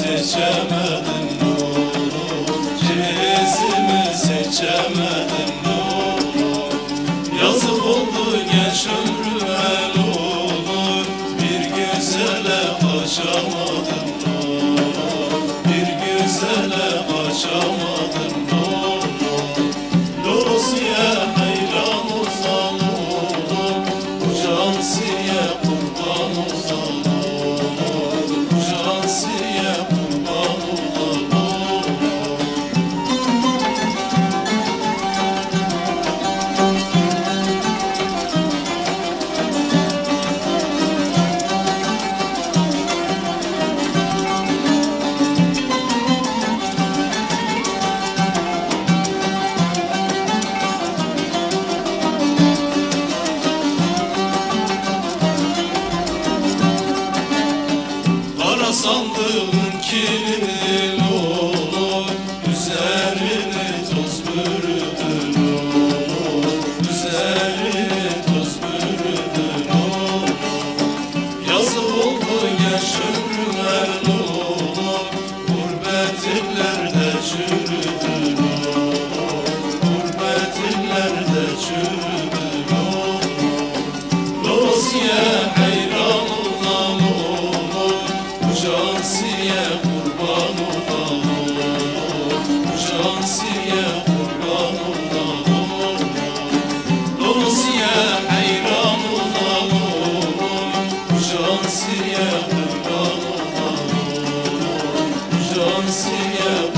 seçemedim oğlum, cevizimi seçemedim oğlum. Yazık oldu genç ömrüme oğlum, bir güzele kaçamadım oğlum, bir güzele kaçamadım oğlum. Dosiye hayran olsan oğlum, bu cansiye kurban olsan oğlum, bu cansiye kurban olsan oğlum. Kara sandığın kilidin oğlum, üzerini toz bürüdün oğlum, üzerini toz bürüdün oğlum. Yazık oldu genç ömrüme oğlum, gurbet illerde çürüdün oğlum, gurbet illerde çürüdün oğlum. Dosiye hayran olan oğlum, bu cansiye kurban olan oğlum, bu cansiye kurban olan oğlum. Dosiye hayran olan oğlum, bu cansiye kurban olan oğlum, bu cansiye